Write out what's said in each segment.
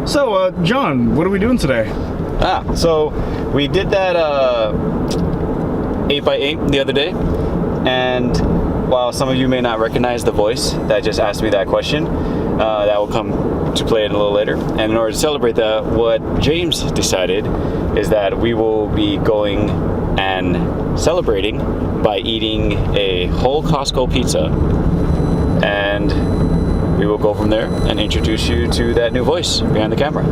So, John, what are we doing today? So we did that 8x8 the other day, and while some of you may not recognize the voice that just asked me that question, that will come to play in a little later. And in order to celebrate that, what James decided is that we will be going and celebrating by eating a whole Costco pizza, and we will go from there and introduce you to that new voice behind the camera.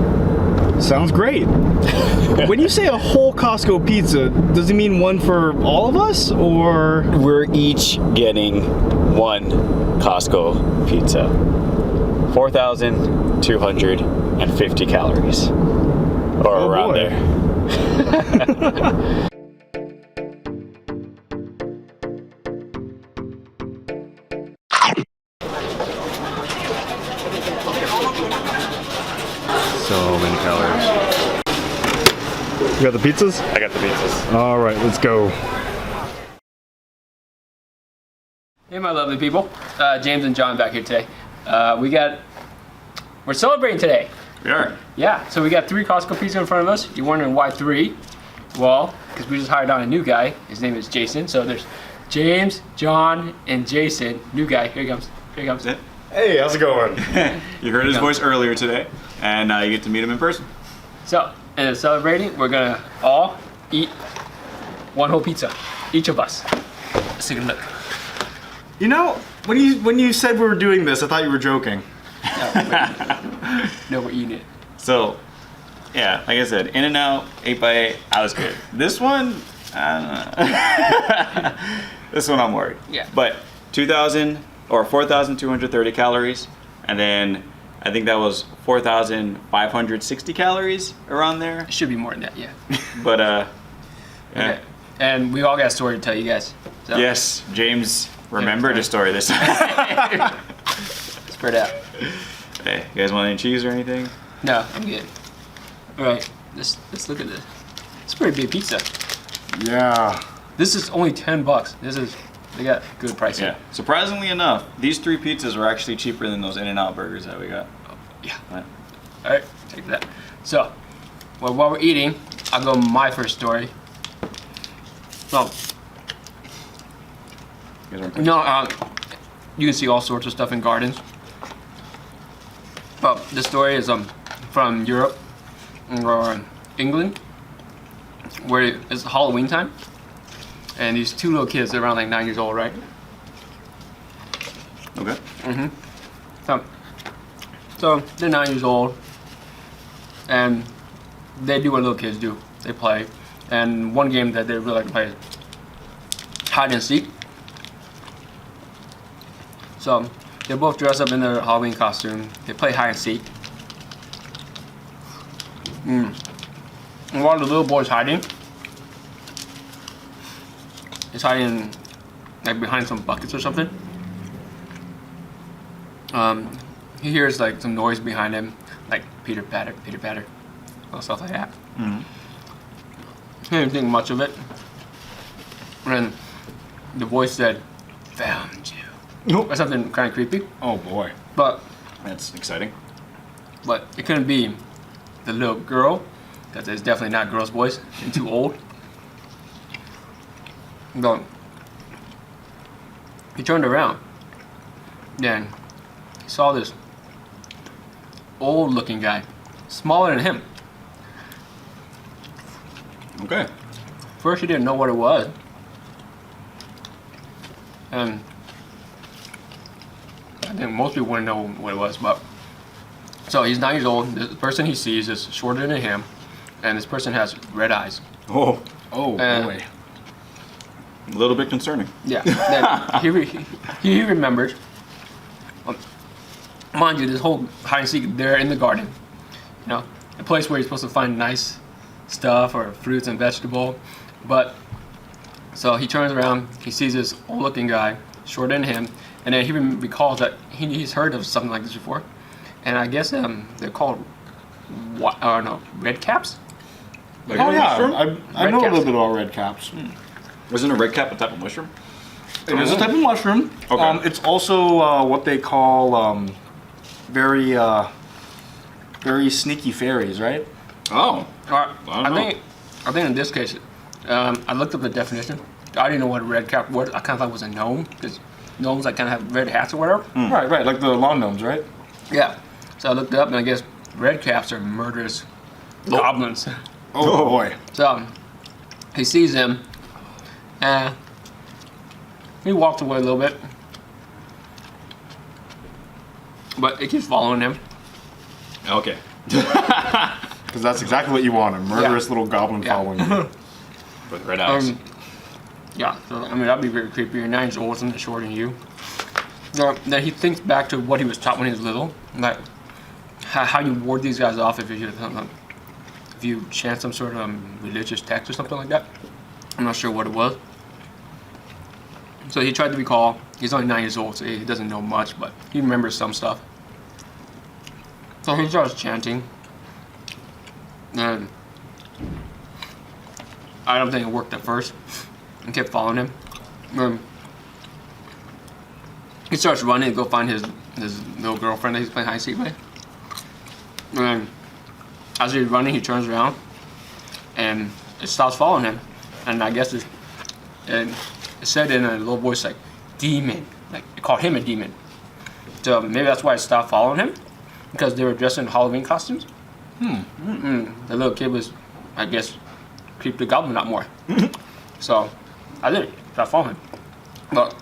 Sounds great. When you say a whole Costco pizza, does it mean one for all of us, or? We're each getting one Costco pizza. 4,250 calories. Or around there. So many calories. You got the pizzas? I got the pizzas. All right, let's go. Hey, my lovely people. James and John back here today. We're celebrating today. We are. Yeah, so we got 3 Costco pizzas in front of us. You're wondering why 3? Well, because we just hired on a new guy. His name is Jason. So there's James, John, and Jason. New guy. Here he comes. Here he comes. Hey, how's it going? You heard his voice earlier today, and now you get to meet him in person. So, in celebrating, we're gonna all eat one whole pizza, each of us. Let's take a look. You know, when you said we were doing this, I thought you were joking. No, we're eating it. So, yeah, like I said, In-N-Out, 8x8, I was good. This one, I don't know. This one I'm worried. Yeah. But 4,230 calories, and then I think that was 4,560 calories around there. It should be more than that, yeah. But yeah. Okay. And we all got a story to tell you guys. So. Yes, James remembered a story this time. Spread out. Hey, you guys want any cheese or anything? No, I'm good. All right, let's look at this. It's a pretty big pizza. Yeah. This is only $10. They got good pricing. Yeah. Surprisingly enough, these 3 pizzas were actually cheaper than those In-N-Out burgers that we got. Yeah. Right. All right, take that. So, well, while we're eating, I'll go my first story. Well, you can see all sorts of stuff in gardens. Well, this story is from Europe or England, where it's Halloween time, and these 2 little kids, they're around like 9 years old, right? Okay. So they're 9 years old, and they do what little kids do. They play, and one game that they really like to play is hide and seek. So they both dress up in their Halloween costume. They play hide and seek. And while the little boy's hiding, he's hiding like behind some buckets or something. He hears like some noise behind him, like pitter patter, or stuff like that. He didn't think much of it. And the voice said, "Found you." Or something kind of creepy. Oh boy. But That's exciting. it couldn't be the little girl, because it's definitely not a girl's voice and too old. But he turned around, and he saw this old-looking guy, smaller than him. Okay. First, he didn't know what it was, and I think most people wouldn't know what it was. But so he's 9 years old. The person he sees is shorter than him, and this person has red eyes. Oh boy. A little bit concerning. Yeah. Then he remembered. Mind you, this whole hide and seek there in the garden, you know, a place where you're supposed to find nice stuff or fruits and vegetable. But so he turns around, he sees this old-looking guy, shorter than him, and then he recalls that he's heard of something like this before, and I guess they're called red caps. Like Oh yeah, mushroom? I know a little bit about red caps. Wasn't a red cap a type of mushroom? It is a type of mushroom. Okay. It's also what they call very very sneaky fairies, right? Oh. I think in this case, I looked up the definition. I didn't know what a red cap was. I kind of thought it was a gnome because gnomes like kind of have red hats or whatever. Right, like the lawn gnomes, right? Yeah. So I looked it up, and I guess red caps are murderous goblins. Oh boy. So he sees him, and he walks away a little bit, but it keeps following him. Okay. Because that's exactly what you want, a murderous little goblin following you. With red eyes. Yeah, so I mean that'd be very creepy. You're 9 years old, something shorter than you. So then he thinks back to what he was taught when he was little, like how you ward these guys off if you chant some sort of religious text or something like that. I'm not sure what it was. So he tried to recall. He's only 9 years old, so he doesn't know much, but he remembers some stuff. So he starts chanting, and I don't think it worked at first. And kept following him. He starts running to go find his little girlfriend that he's playing hide and seek with. And as he's running, he turns around and it stops following him. And I guess it said in a little voice like demon, like it called him a demon. So maybe that's why it stopped following him, because they were dressed in Halloween costumes. The little kid was, I guess, creeped the goblin out more. So I didn't stop following him. But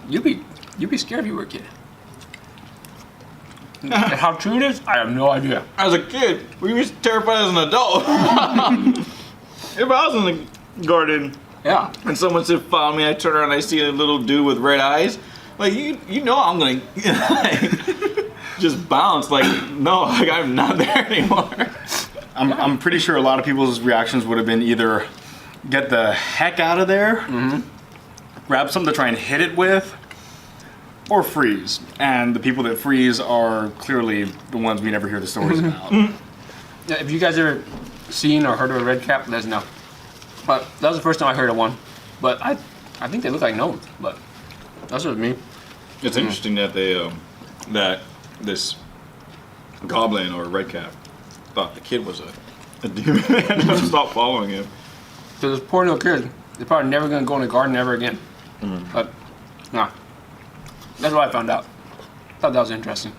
you'd be scared if you were a kid. And how true it is, I have no idea. As a kid, we was terrified as an adult. If I was in the garden Yeah. and someone said follow me, I turn around and I see a little dude with red eyes, like you know I'm gonna like, just bounce like no, like I'm not there anymore. I'm pretty sure a lot of people's reactions would have been either get the heck out of there, grab something to try and hit it with, or freeze. And the people that freeze are clearly the ones we never hear the stories about. Yeah, if you guys ever seen or heard of a red cap, let us know. But that was the first time I heard of one. But I think they look like gnomes. But that's just me. It's interesting that they that this goblin or red cap thought the kid was a demon and just stopped following him. So this poor little kid, they're probably never gonna go in the garden ever again. But nah, that's what I found out. Thought that was interesting.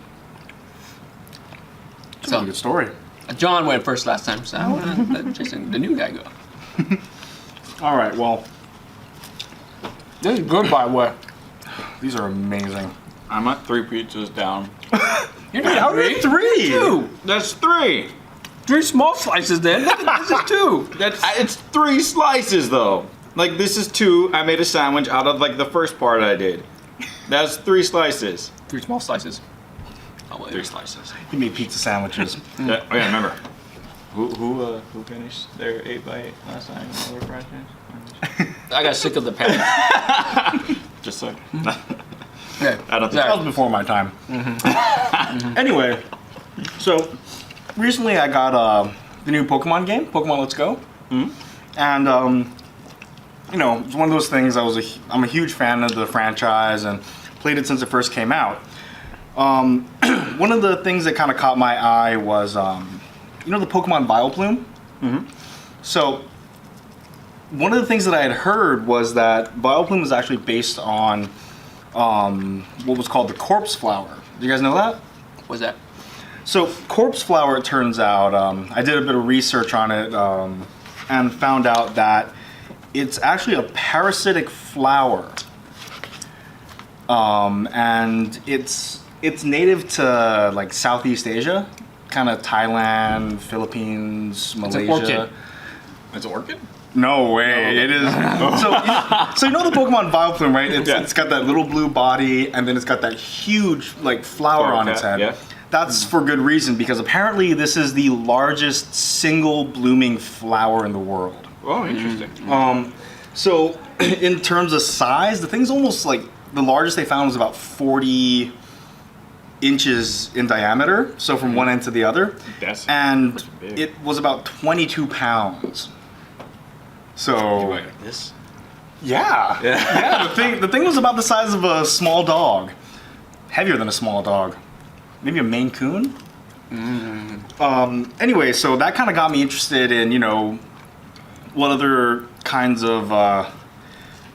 It's a good story. John went first last time, so I want to let Jason, the new guy, go. All right, well, This is good, by the way. these are amazing. I'm at 3 pizzas down. You're not How did three? Two. That's 3. 3 small slices then. This is 2. It's 3 slices though. Like this is 2. I made a sandwich out of like the first part I did. That's 3 slices. 3 small slices. Oh, wait. 3 slices. He made pizza sandwiches. Yeah, oh yeah, remember. Who finished their 8x8 last time? Another fried chicken? I got sick of the pan. Just so. Yeah. I don't think That was before my time. Anyway, so recently I got the new Pokemon game, Pokemon Let's Go, and you know, it's one of those things. I'm a huge fan of the franchise and played it since it first came out. One of the things that kind of caught my eye was, you know, the Pokemon Vileplume. So one of the things that I had heard was that Vileplume was actually based on what was called the corpse flower. Do you guys know that? What's that? So corpse flower, it turns out, I did a bit of research on it and found out that it's actually a parasitic flower, and it's native to like Southeast Asia, kind of Thailand, Philippines, Malaysia. It's an orchid? No way, it is. So you know the Pokemon Vileplume, right? It's got that little blue body, and then it's got that huge like flower on its head. Yeah. That's for good reason, because apparently this is the largest single blooming flower in the world. Oh, interesting. So in terms of size, the thing's almost like, the largest they found was about 40 inches in diameter, so from one end to the other. That's and it was about 22 pounds. So like this? yeah, the thing was about the size of a small dog, heavier than a small dog. maybe a Maine Coon. Anyway, so that kind of got me interested in, you know, what other kinds of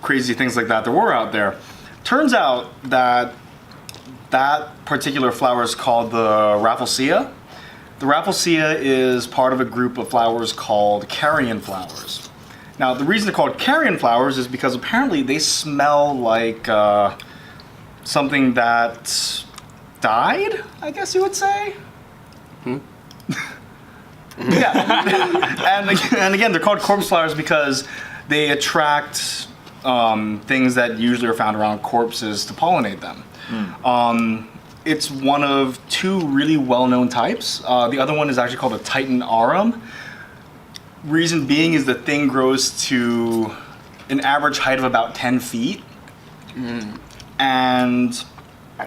crazy things like that there were out there. Turns out that that particular flower is called the Rafflesia. The Rafflesia is part of a group of flowers called carrion flowers. Now, the reason they're called carrion flowers is because apparently they smell like something that died, I guess you would say. Yeah. and again, they're called corpse flowers because they attract things that usually are found around corpses to pollinate them. It's one of two really well-known types. The other one is actually called a Titan arum. Reason being is the thing grows to an average height of about 10 feet. And I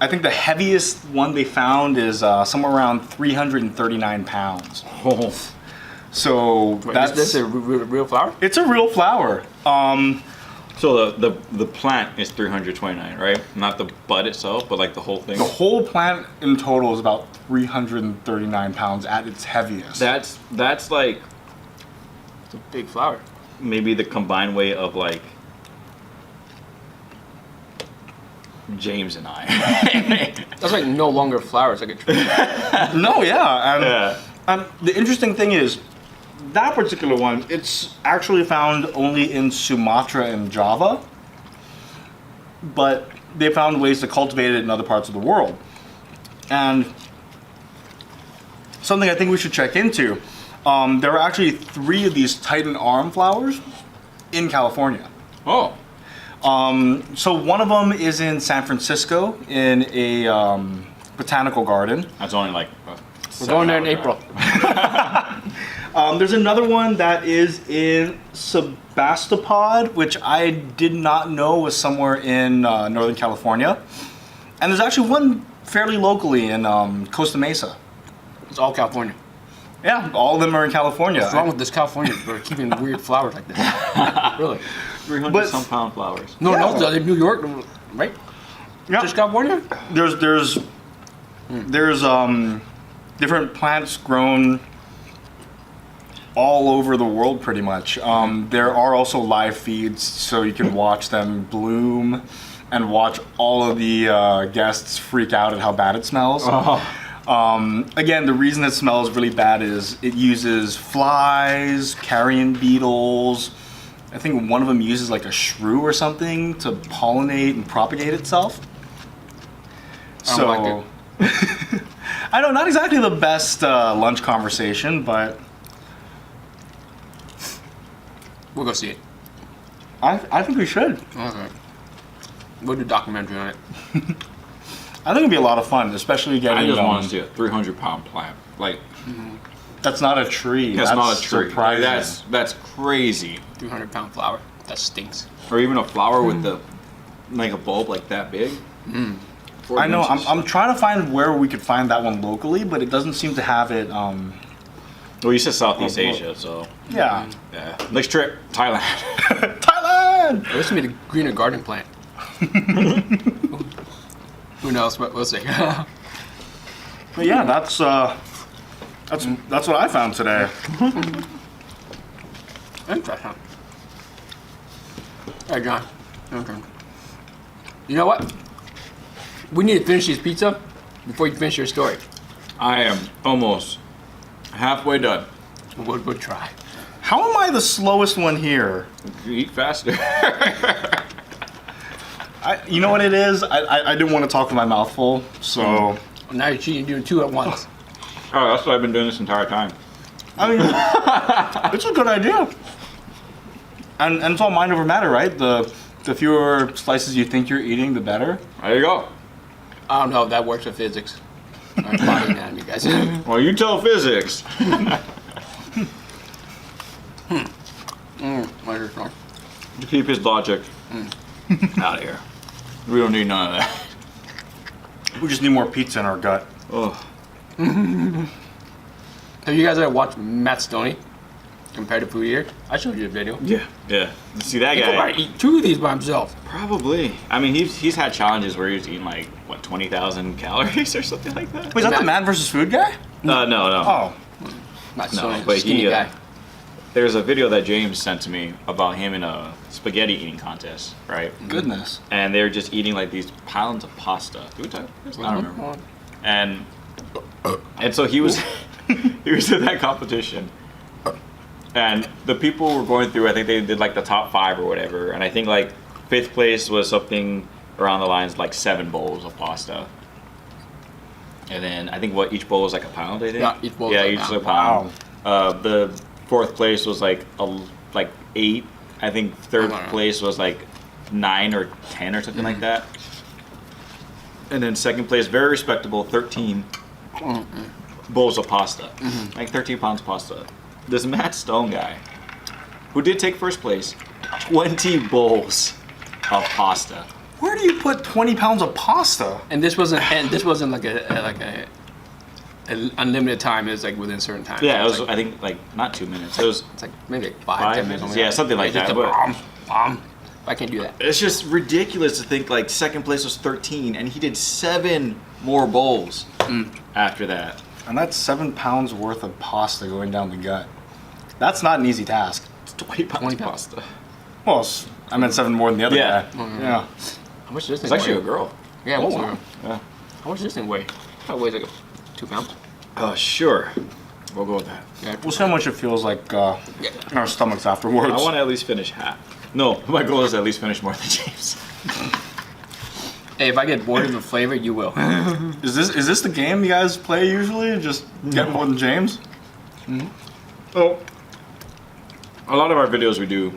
think the heaviest one they found is somewhere around 339 pounds. So That's a real flower? it's a real flower. So the plant is 329, right? Not the bud itself, but like the whole thing. The whole plant in total is about 339 pounds at its heaviest. That's like It's a big flower. maybe the combined weight of like James and I. That's like no longer a flower. It's like a tree. No, yeah. And, Yeah. the interesting thing is, that particular one, it's actually found only in Sumatra and Java, but they found ways to cultivate it in other parts of the world. And something I think we should check into, there are actually 3 of these Titan arum flowers in California. Oh. So one of them is in San Francisco in a botanical garden. That's only like. We're going there in April. There's another one that is in Sebastopol, which I did not know was somewhere in Northern California. And there's actually one fairly locally in Costa Mesa. It's all California. Yeah, all of them are in California. What's wrong with this California? We're keeping weird flowers like this. Really? 300 But- some pound flowers. No, Yeah. no, New York, right? Yeah. Just California? There's different plants grown all over the world pretty much. There are also live feeds, so you can watch them bloom and watch all of the guests freak out at how bad it smells. Again, the reason it smells really bad is it uses flies, carrion beetles. I think one of them uses like a shrew or something to pollinate and propagate itself. I don't like it. I know, not exactly the best lunch conversation, but We'll go see it. I think we should. Okay. We'll do a documentary on it. I think it'd be a lot of fun, especially getting. I just want to see a 300 pound plant. Like, That's not a tree. that's not a tree. Like, Surprising. that's crazy. 300-pound flower. That stinks. Or even a flower with the like a bulb like that big. 4 I know. inches. I'm trying to find where we could find that one locally, but it doesn't seem to have it. Well, you said Southeast Asia, so Yeah. yeah. Next trip, Thailand. Thailand. This would be the GreenerGarden plant. Who knows? But we'll see. But yeah, that's what I found today. Interesting. Hey, John. Okay. You know what? We need to finish this pizza before you finish your story. I am almost halfway done. We'll try. How am I the slowest one here? You eat faster. You know what it is? I didn't want to talk with my mouth full, so. Now you're cheating, doing 2 at once. Oh, that's what I've been doing this entire time. I mean, it's a good idea. And it's all mind over matter, right? The fewer slices you think you're eating, the better. There you go. I don't know if that works with physics. I'm body anatomy, guys. Well, you tell physics. Where's your song? To keep his logic out of here. We don't need none of that. We just need more pizza in our gut. Oh, Have you guys ever watched Matt Stoney? Competitive food eater. I showed you the video. Yeah. Yeah. See that He could guy? probably eat 2 of these by himself. Probably. I mean, he's had challenges where he was eating like what 20,000 calories or something like that. Wait, is that the Man vs. Food guy? No. Oh. Not No, so but skinny he, guy. There's a video that James sent to me about him in a spaghetti eating contest, right? Goodness. And they're just eating like these pounds of pasta. Did we talk about this? I don't remember. And so he was he was in that competition. And the people were going through, I think they did like the top 5 or whatever. And I think like 5th place was something around the lines like 7 bowls of pasta. And then I think each bowl was like a pound, I think. Yeah, each bowl was yeah, like each a was a pound. The 4th place was like 8. I think 3rd place was like 9 or 10 or something like that. And then 2nd place, very respectable, 13 bowls of pasta. Like 13 pounds of pasta. This Matt Stone guy, who did take 1st place, 20 bowls of pasta. Where do you put 20 pounds of pasta? And this wasn't like a unlimited time. It was like within certain time. Yeah, it was like, I think like not 2 minutes. It was it's like maybe like 5 10 minutes. minutes. Yeah, something like just that. a But bomb. I can't do that. it's just ridiculous to think like 2nd place was 13 and he did 7 more bowls after that. And that's 7 pounds worth of pasta going down the gut. That's not an easy task. It's 20 pounds 20 of pounds. pasta. Well, I meant 7 more than the other Yeah. guy. Yeah. How much does this It's thing actually weigh? a girl. Yeah, what's wow. Yeah. How much does this thing weigh? Probably weighs like 2 pounds. Sure. We'll go with that. Yeah. We'll see how much it feels like in our stomachs afterwards. I want to at least finish half. No, my goal is to at least finish more than James. Hey, if I get bored of the flavor, you will. Is this the game you guys play usually? Just get more than James? Well, a lot of our videos we do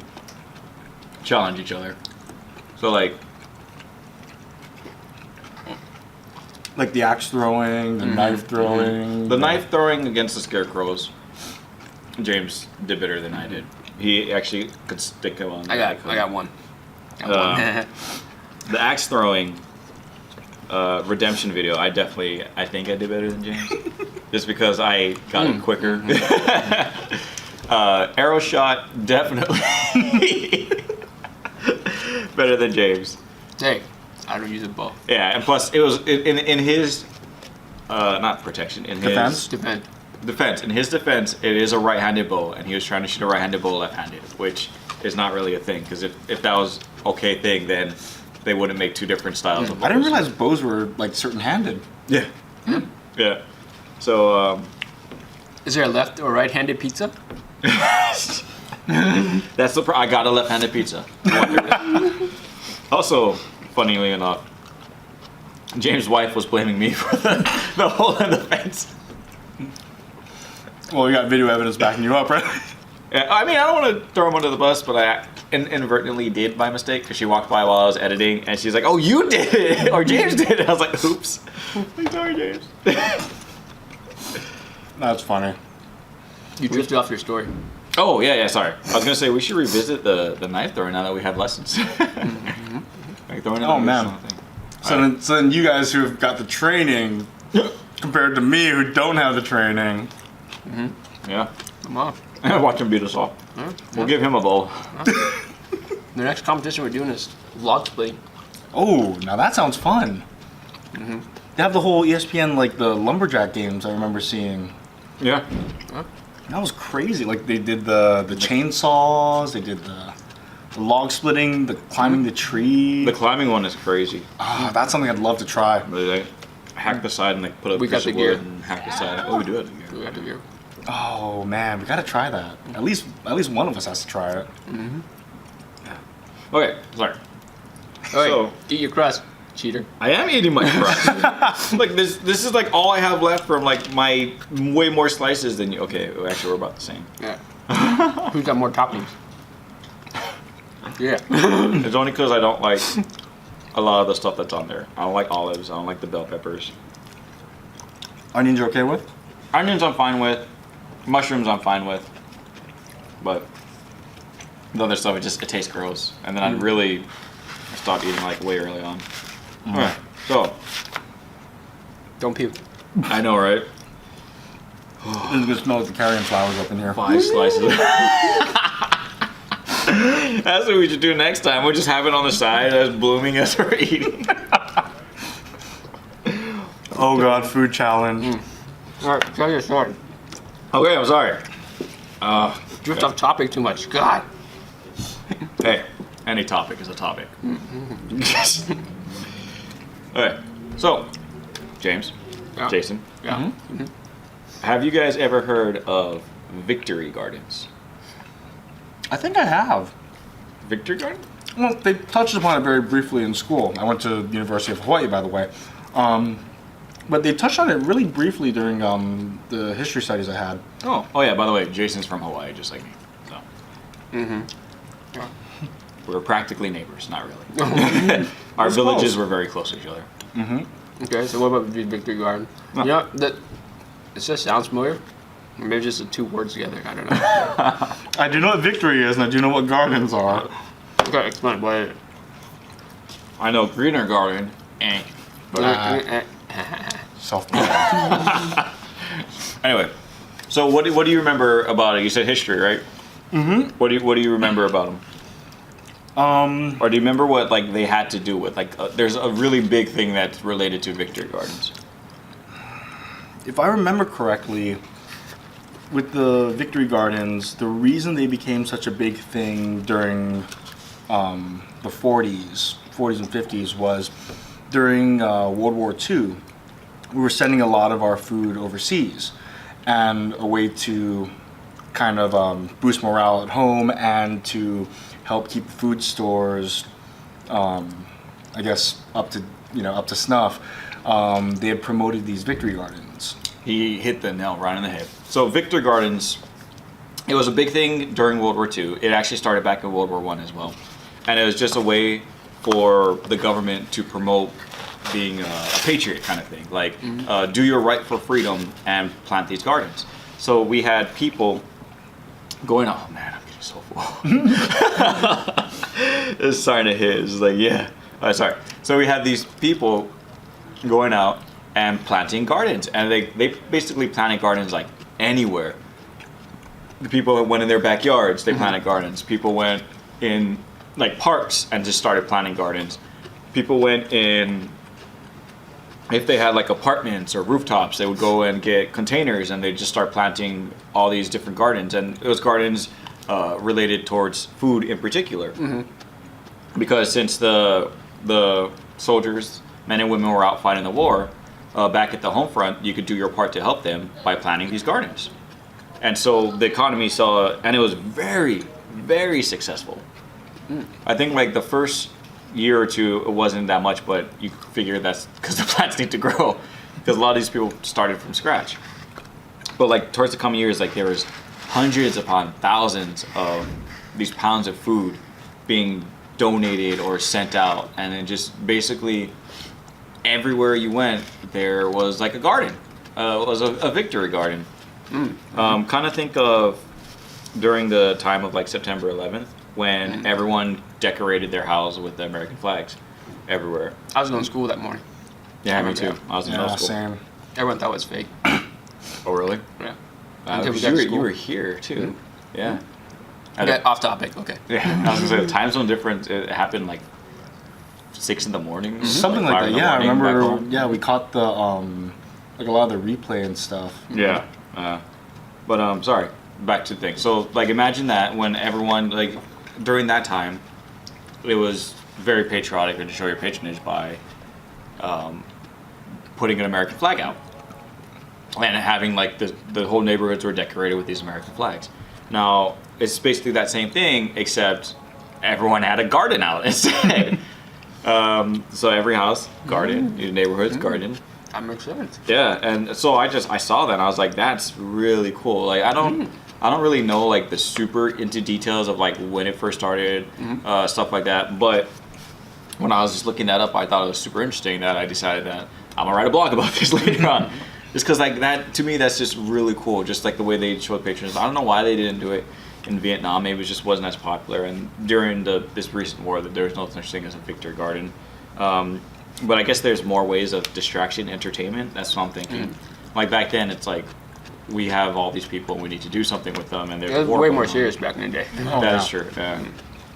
challenge each other. So like Like the axe throwing, the knife throwing. the knife throwing against the scarecrows, James did better than I did. He actually could stick him on. I got one. The axe throwing redemption video, I think I did better than James. Just because I got it quicker. Arrow shot, definitely better than James. Hey, I don't use a bow. Yeah, and plus it was in his not protection, in Defense? his defense. In his defense, it is a right-handed bow, and he was trying to shoot a right-handed bow left-handed, which is not really a thing. Because if that was okay thing, then they wouldn't make 2 different styles of bows. I didn't realize bows were like certain-handed. Yeah. Yeah. So Is there a left or right-handed pizza? that's I got a left-handed pizza. Also, funnily enough, James' wife was blaming me for the hole in the fence. Well, you got video evidence backing you up, right? Yeah, I mean, I don't want to throw him under the bus, but I inadvertently did by mistake because she walked by while I was editing and she's like, "Oh, you did it," or James did it. I was like, "Oops, I'm sorry, James." That's funny. You drifted off your story. Oh yeah, sorry. I was gonna say we should revisit the knife throwing now that we have lessons. Like throwing it Oh, on the man. thing. So then you guys who have got the training compared to me who don't have the training. Yeah. Come on. Watch him beat us off. We'll give him a bowl. The next competition we're doing is log splitting. Oh, now that sounds fun. They have the whole ESPN, like the lumberjack games I remember seeing. Yeah. That was crazy. Like they did the chainsaws, they did the log splitting, the climbing the tree. The climbing one is crazy. That's something I'd love to try. They like hack the side and like put a We got piece the of gear. wood and hack the side. Oh, we do have the gear. We got the view. Oh man, we gotta try that. At least one of us has to try it. Okay, sorry. Alright, So- eat your crust, cheater. I am eating my crust. Like this is like all I have left from like my way more slices than you. Okay, actually we're about the same. Yeah. Who's got more toppings? Yeah. It's only because I don't like a lot of the stuff that's on there. I don't like olives. I don't like the bell peppers. Onions you're okay with? Onions I'm fine with. Mushrooms I'm fine with. But the other stuff it tastes gross. And then I stopped eating like way early on. Alright, so Don't puke. I know, right? It's gonna smell like the carrion flowers up in here. 5 slices. That's what we should do next time. We'll just have it on the side as blooming as we're eating. Oh god, food challenge. All right, tell your story. Okay, I'm sorry. Drift off topic too much. God. Hey, any topic is a topic. Okay, so, James, Yeah. Jason, Yeah. have you guys ever heard of Victory Gardens? I think I have. Victory Garden? Well, they touched upon it very briefly in school. I went to the University of Hawaii, by the way. But they touched on it really briefly during the history studies I had. Oh yeah, by the way, Jason's from Hawaii, just like me. So. Yeah. We're practically neighbors, not really. Our villages close. were very close to each other. Okay, so what about the Victory Garden? Yeah, that it just sounds familiar. Maybe just the 2 words together. I don't know. I do know what victory is, and I do know what gardens are. Okay, explain what. I know GreenerGarden, Self. Anyway, so what do you remember about it? You said history, right? Mm-hmm. What do you remember about them? Or do you remember what like they had to do with there's a really big thing that's related to Victory Gardens. If I remember correctly, with the Victory Gardens, the reason they became such a big thing during the 40s and 50s was during World War II. We were sending a lot of our food overseas, and a way to kind of boost morale at home and to help keep food stores, I guess, up to snuff. They had promoted these Victory Gardens. He hit the nail right on the head. So Victory Gardens, it was a big thing during World War II. It actually started back in World War I as well, and it was just a way for the government to promote being a patriot kind of thing, like do your right for freedom and plant these gardens. So we had people going, oh man, I'm getting so full. It's starting to hit. It's like, yeah. Sorry. So we had these people going out and planting gardens, and they basically planted gardens like anywhere. The people went in their backyards, they planted gardens. People went in like parks and just started planting gardens. People went in, if they had like apartments or rooftops, they would go and get containers and they'd just start planting all these different gardens. And those gardens related towards food in particular. Because since the soldiers, men and women, were out fighting the war, back at the home front, you could do your part to help them by planting these gardens. And so the economy saw, and it was very, very successful. I think like the first year or two, it wasn't that much, but you figure that's because the plants need to grow, because a lot of these people started from scratch. But like towards the coming years, like there was hundreds upon thousands of these pounds of food being donated or sent out, and then just basically everywhere you went, there was like a garden. It was a Victory Garden. Kind of think of during the time of like September 11th, when everyone decorated their house with the American flags everywhere. I was going to school that morning. Yeah, me too. I was in middle school. Same. Everyone thought it was fake. Oh, really? Yeah. Until we got to you school. were here too. Yeah. Okay, off topic. Okay. Yeah, I was gonna say the time zone difference. It happened like 6 in the morning, Something like 5 that. in the Yeah, I morning back remember. home. Yeah, we caught the like a lot of the replay and stuff. Yeah. But sorry. Back to the thing. So like, imagine that when everyone like during that time, it was very patriotic and to show your patronage by putting an American flag out and having like the whole neighborhoods were decorated with these American flags. Now it's basically that same thing, except everyone had a garden out instead. So every house, garden, your neighborhood's garden. That makes sense. Yeah, and so I saw that and I was like, that's really cool. Like I don't really know like the super into details of like when it first started, stuff like that. But when I was just looking that up, I thought it was super interesting that I decided that I'm gonna write a blog about this later on. Just because like that, to me, that's just really cool. Just like the way they showed pictures. I don't know why they didn't do it in Vietnam. Maybe it just wasn't as popular. And during this recent war, that there's no such thing as a Victory Garden. But I guess there's more ways of distraction, entertainment. That's what I'm thinking. Like back then, it's like we have all these people and we need to do something with them, and It there's was war way going more on. serious back in the day. Oh, That yeah. is true. Yeah.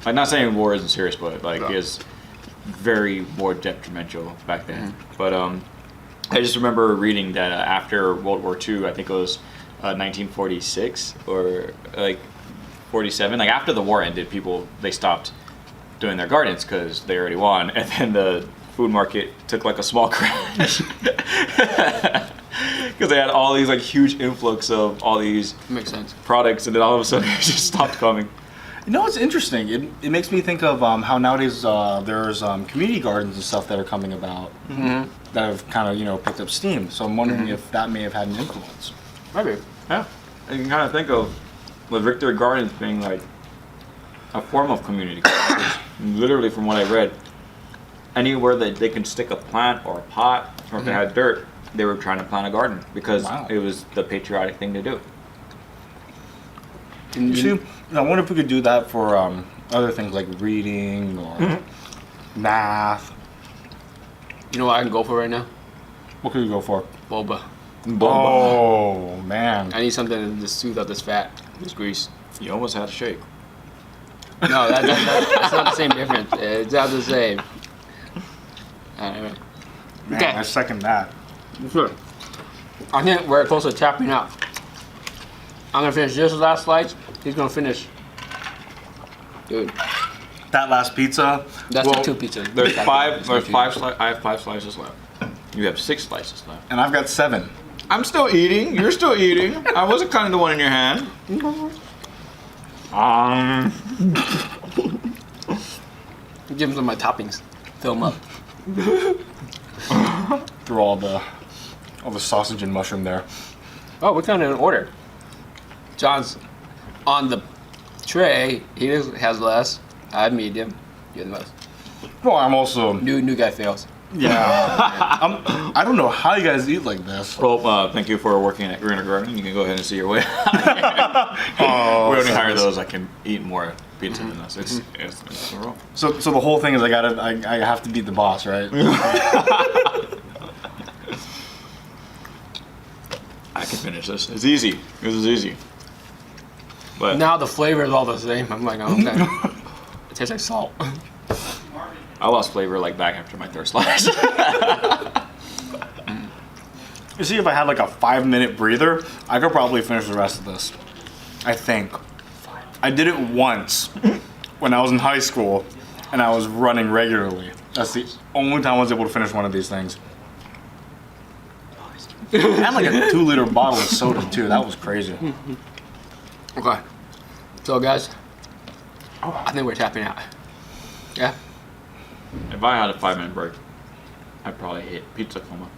I'm not saying war isn't serious, but like it's very more detrimental back then. But I just remember reading that after World War II, I think it was 1946 or like 47. Like after the war ended, they stopped doing their gardens because they already won, and then the food market took like a small crash because they had all these like huge influx of all these Makes sense. products, and then all of a sudden it just stopped coming. You know what's interesting? It makes me think of how nowadays there's community gardens and stuff that are coming about that have kind of picked up steam. So I'm wondering if that may have had an influence. Maybe. Yeah, you can kind of think of the Victory Gardens being like a form of community gardens. Literally, from what I read, anywhere that they can stick a plant or a pot, or if they had dirt, they were trying to plant a garden because Wow. it was the patriotic thing to do. You see, I wonder if we could do that for other things like reading or math. You know what I can go for right now? What could you go for? Boba. Oh man. I need something to just soothe out this fat, this grease. You almost had a shake. No, that's not the same difference. It's not the same. Anyway. Man, Okay. I second that. Sure. I think we're close to tapping out. I'm gonna finish this last slice. He's gonna finish. Dude, That last pizza. that's Well, like 2 pizzas. There's That's five. There's two. 5 I have 5 slices left. You have 6 slices left. And I've got 7. I'm still eating. You're still eating. I wasn't cutting the one in your hand. Give him some of my toppings. Fill them up. Through all the sausage and mushroom there. Oh, we're kind of in order. John's on the tray. He has less. I have medium. You have less. Well, I'm also New guy fails. I don't know how you guys eat like this. Well, thank you for working at GreenerGarden. You can go ahead and see your way. Oh, We only hire those that can eat more pizza than us. It's a roll. So the whole thing is I have to beat the boss, right? I can finish this. It's easy. This is easy. But Now the flavor is all the same. I'm like, oh, okay. It tastes like salt. I lost flavor like back after my 3rd slice. You see, if I had like a 5-minute breather, I could probably finish the rest of this. I think. I did it once when I was in high school and I was running regularly. That's the only time I was able to finish one of these things. And like a 2-liter bottle of soda too. That was crazy. Okay. So guys, I think we're tapping out. Yeah. If I had a 5-minute break, I'd probably hit pizza coma.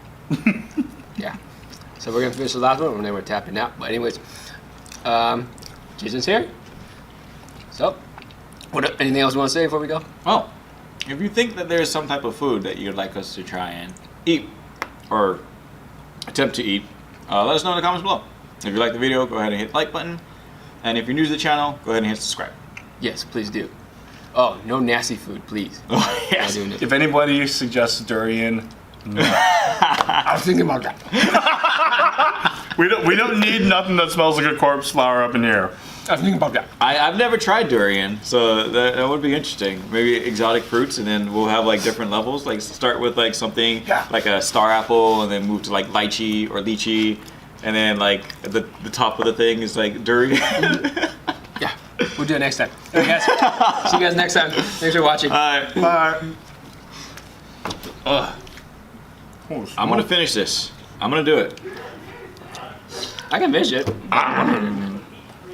Yeah. So we're gonna finish the last one and then we're tapping out. But anyways, Jason's here. So, anything else you want to say before we go? Well, if you think that there's some type of food that you'd like us to try and eat or attempt to eat, let us know in the comments below. If you like the video, go ahead and hit the like button. And if you're new to the channel, go ahead and hit subscribe. Yes, please do. Oh, no nasty food, please. Yes. Not doing it. If anybody suggests durian, no. I was thinking about that. we don't need nothing that smells like a corpse flower up in here. I was thinking about that. I've never tried durian, so that would be interesting. Maybe exotic fruits, and then we'll have like different levels. Like start with like something like a star apple, and then move to like lychee or lychee, and then like the top of the thing is like durian. Yeah, we'll do it next time. Okay, guys. See you guys next time. Thanks for watching. Alright, Bye. I'm gonna finish this. I'm gonna do it. I can finish it.